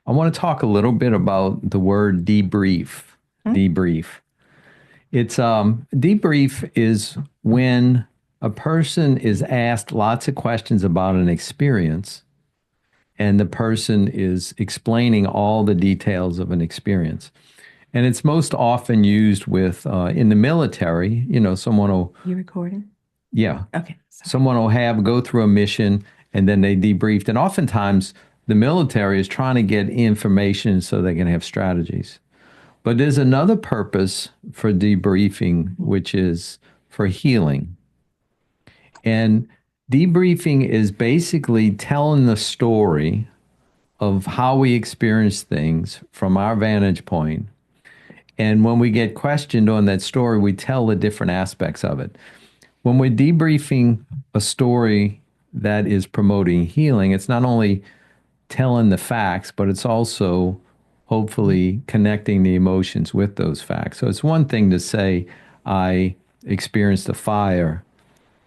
I want to talk a little bit about the word debrief. Hmm? Debrief. It's debrief is when a person is asked lots of questions about an experience and the person is explaining all the details of an experience. And it's most often used with in the military, someone will, You recording? yeah, Okay, sorry. someone will have go through a mission and then they debriefed. And oftentimes the military is trying to get information so they can have strategies. But there's another purpose for debriefing, which is for healing. And debriefing is basically telling the story of how we experience things from our vantage point. And when we get questioned on that story, we tell the different aspects of it. When we're debriefing a story that is promoting healing, it's not only telling the facts, but it's also hopefully connecting the emotions with those facts. So it's one thing to say, I experienced a fire.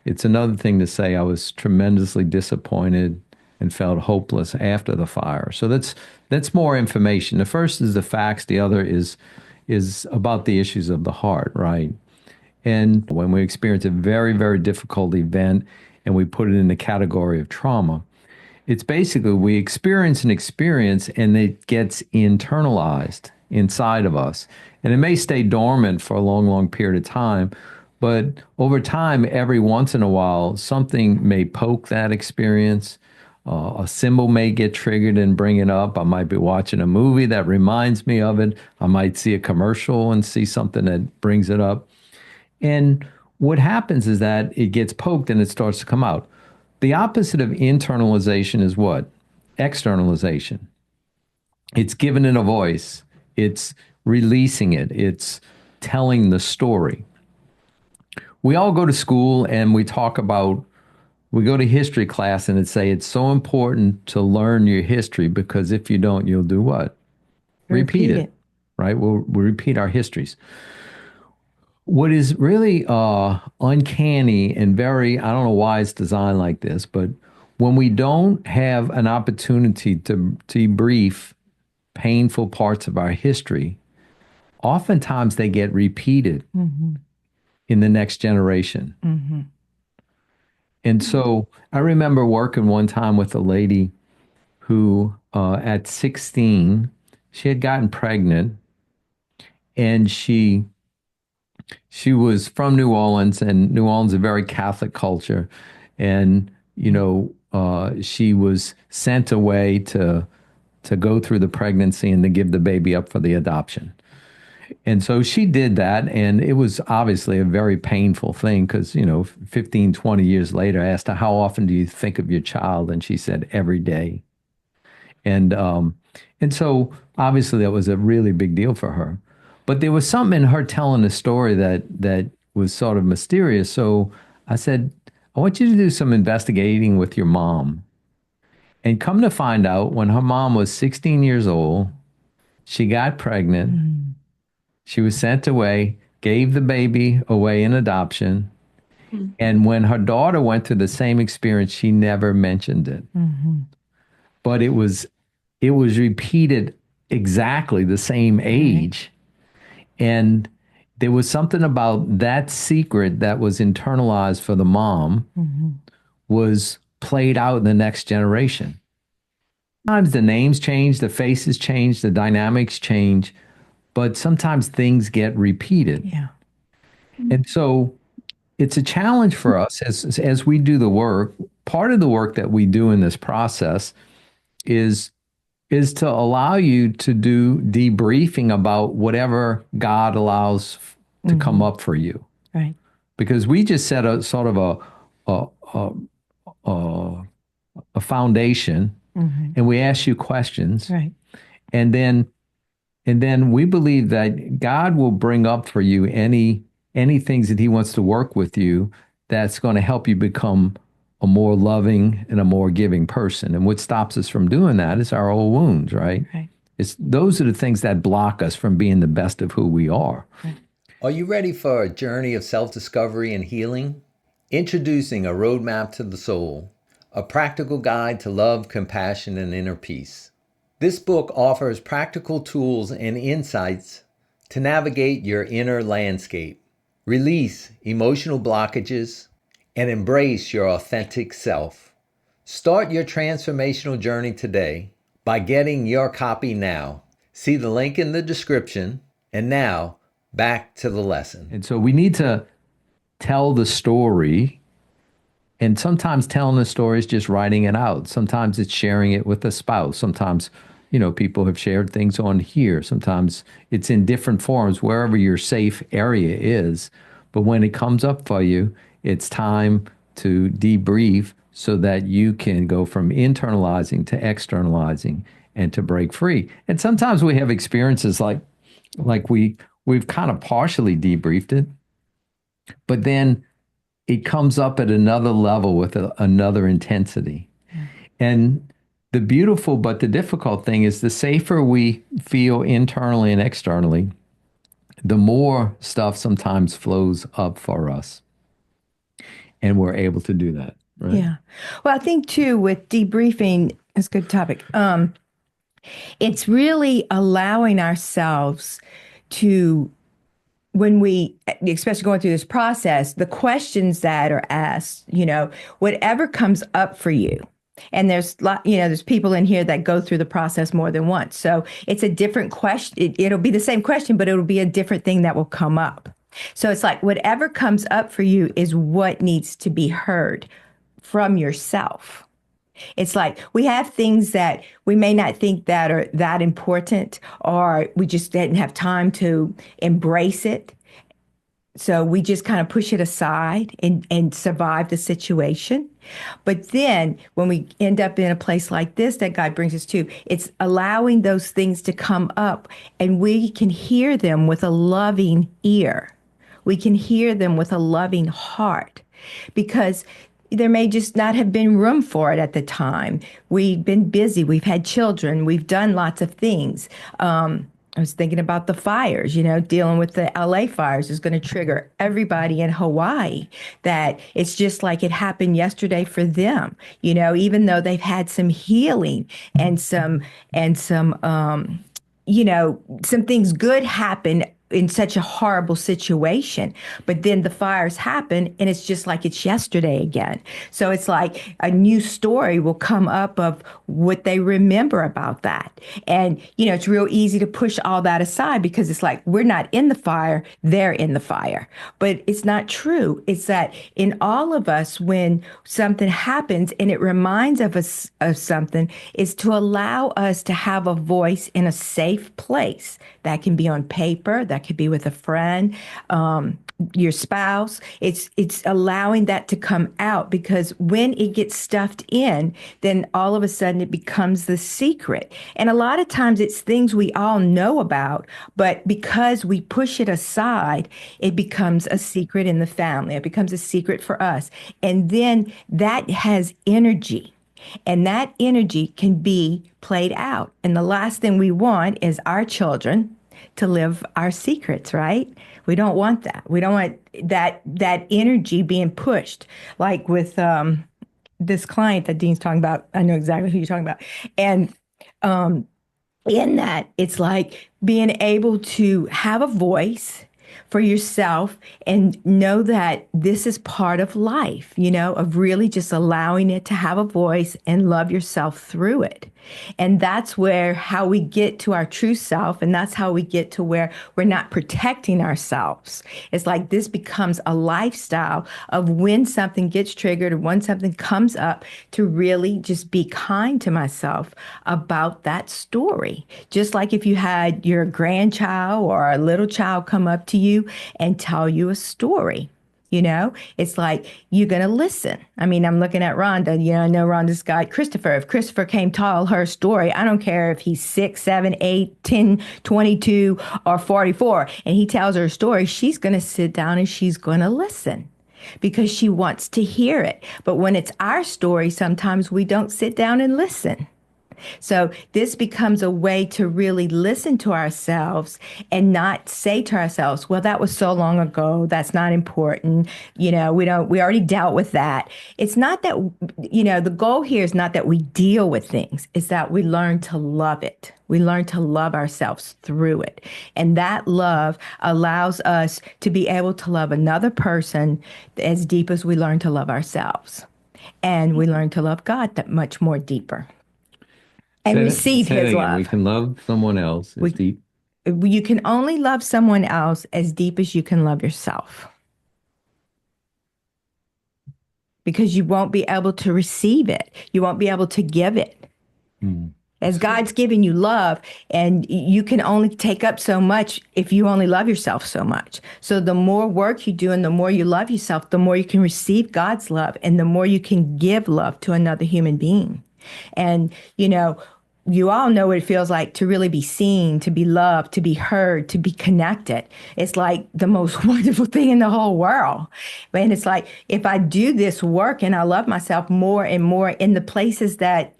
It's another thing to say, I was tremendously disappointed and felt hopeless after the fire. So that's more information. The first is the facts. The other is about the issues of the heart, right? And when we experience a very, very difficult event and we put it in the category of trauma, it's basically we experience an experience and it gets internalized inside of us. And it may stay dormant for a long, long period of time. But over time, every once in a while, something may poke that experience. A symbol may get triggered and bring it up. I might be watching a movie that reminds me of it. I might see a commercial and see something that brings it up. And what happens is that it gets poked and it starts to come out. The opposite of internalization is what? Externalization. It's giving it a voice, it's releasing it, it's telling the story. We all go to school and we talk about, we go to history class and it say it's so important to learn your history because if you don't, you'll do what? Repeat Repeat it, it. right? We'll repeat our histories. What is really uncanny and very, I don't know why it's designed like this, but when we don't have an opportunity to debrief painful parts of our history, oftentimes they get repeated Mm-hmm. in the next generation. Mm-hmm. And so I remember working one time with a lady who, at 16, she had gotten pregnant and she was from New Orleans, and New Orleans is a very Catholic culture. And, she was sent away to go through the pregnancy and to give the baby up for the adoption. And so she did that. And it was obviously a very painful thing because, 15, 20 years later, I asked her, how often do you think of your child? And she said, every day. And so obviously that was a really big deal for her. But there was something in her telling the story that was sort of mysterious. So I said, I want you to do some investigating with your mom. And come to find out, when her mom was 16 years old, she got pregnant. Mm-hmm. She was sent away, gave the baby away in adoption. And when her daughter went through the same experience, she never mentioned it. Mm-hmm. But it was repeated exactly the same Right. age. And there was something about that secret that was internalized for the mom Mm-hmm. was played out in the next generation. Sometimes the names change, the faces change, the dynamics change, but sometimes things get repeated. Yeah. And so it's a challenge for us as we do the work. Part of the work that we do in this process is is to allow you to do debriefing about whatever God allows to come Mm-hmm. up for you. Right. Because we just set a sort of a, a, a, a foundation Mm-hmm. and we ask you questions Right. and then we believe that God will bring up for you any things that he wants to work with you that's going to help you become a more loving and a more giving person. And what stops us from doing that is our old wounds, right? Right. It's those are the things that block us from being the best of who we are. Right. Are you ready for a journey of self discovery and healing? Introducing a roadmap to the soul, a practical guide to love, compassion, and inner peace. This book offers practical tools and insights to navigate your inner landscape, release emotional blockages, and embrace your authentic self. Start your transformational journey today by getting your copy now. See the link in the description. And now, back to the lesson. And so we need to tell the story. And sometimes telling the story is just writing it out. Sometimes it's sharing it with a spouse. Sometimes, people have shared things on here. Sometimes it's in different forms, wherever your safe area is. But when it comes up for you, it's time to debrief so that you can go from internalizing to externalizing and to break free. And sometimes we have experiences like we've kind of partially debriefed it, but then it comes up at another level with another intensity. And the beautiful but the difficult thing is the safer we feel internally and externally, the more stuff sometimes flows up for us. And we're able to do that. Right? Yeah. Well, I think too, with debriefing, it's a good topic. It's really allowing ourselves to, when we, especially going through this process, the questions that are asked, whatever comes up for you. And there's people in here that go through the process more than once. So it's a different question. It'll be the same question, but it'll be a different thing that will come up. So it's like whatever comes up for you is what needs to be heard from yourself. It's like we have things that we may not think that are that important, or we just didn't have time to embrace it. So we just kind of push it aside and survive the situation. But then when we end up in a place like this that God brings us to, it's allowing those things to come up and we can hear them with a loving ear. We can hear them with a loving heart, because there may just not have been room for it at the time. We've been busy. We've had children. We've done lots of things. I was thinking about the fires, dealing with the LA fires is going to trigger everybody in Hawaii, that it's just like it happened yesterday for them, even though they've had some healing and some things good happen in such a horrible situation. But then the fires happen and it's just like it's yesterday again. So it's like a new story will come up of what they remember about that. And, it's real easy to push all that aside because it's like, we're not in the fire, they're in the fire. But it's not true. It's that in all of us, when something happens and it reminds of us of something, is to allow us to have a voice in a safe place. That can be on paper, that could be with a friend, your spouse. It's allowing that to come out, because when it gets stuffed in, then all of a sudden it becomes the secret. And a lot of times it's things we all know about, but because we push it aside, it becomes a secret in the family. It becomes a secret for us. And then that has energy. And that energy can be played out. And the last thing we want is our children to live our secrets, right? We don't want that. We don't want that energy being pushed. Like with this client that Dean's talking about, I know exactly who you're talking about. And in that, it's like being able to have a voice for yourself and know that this is part of life, of really just allowing it to have a voice and love yourself through it. And that's how we get to our true self. And that's how we get to where we're not protecting ourselves. It's like this becomes a lifestyle of when something gets triggered or when something comes up, to really just be kind to myself about that story. Just like if you had your grandchild or a little child come up to you and tell you a story. It's like you're going to listen. I mean, I'm looking at Rhonda. I know Rhonda's got Christopher. If Christopher came tell her story, I don't care if he's 6, 7, 8, 10, 22, or 44, and he tells her a story, she's going to sit down and she's going to listen because she wants to hear it. But when it's our story, sometimes we don't sit down and listen. So this becomes a way to really listen to ourselves and not say to ourselves, well, that was so long ago. That's not important. We already dealt with that. It's not that, the goal here is not that we deal with things. It's that we learn to love it. We learn to love ourselves through it. And that love allows us to be able to love another person as deep as we learn to love ourselves. And we learn to love God that much more deeper and receive say that his again. We love. can love someone else as deep. You can only love someone else as deep as you can love yourself. Because you won't be able to receive it. You won't be able to give it. As God's given you love, and you can only take up so much if you only love yourself so much. So the more work you do and the more you love yourself, the more you can receive God's love and the more you can give love to another human being. And, you all know what it feels like to really be seen, to be loved, to be heard, to be connected. It's like the most wonderful thing in the whole world. And it's like, if I do this work and I love myself more and more in the places that,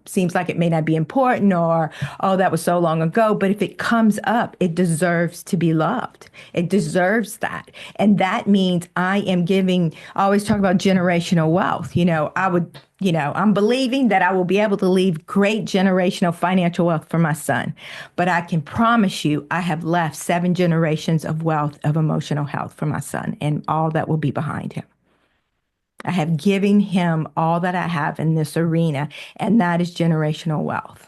seems like it may not be important or, oh, that was so long ago. But if it comes up, it deserves to be loved. It deserves that. And that means I am giving, I always talk about generational wealth. I'm believing that I will be able to leave great generational financial wealth for my son. But I can promise you, I have left 7 generations of wealth of emotional health for my son and all that will be behind him. I have given him all that I have in this arena, and that is generational wealth.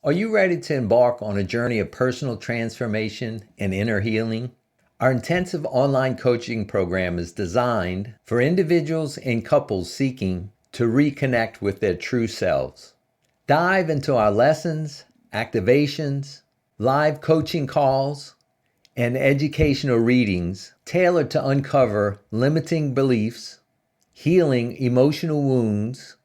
Are you ready to embark on a journey of personal transformation and inner healing? Our intensive online coaching program is designed for individuals and couples seeking to reconnect with their true selves. Dive into our lessons, activations, live coaching calls, and educational readings tailored to uncover limiting beliefs, healing emotional wounds,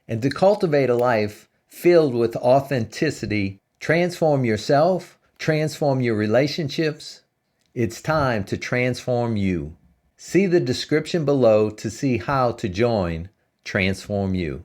and to cultivate a life filled with authenticity. Transform yourself, transform your relationships. It's time to transform you. See the description below to see how to join Transform You.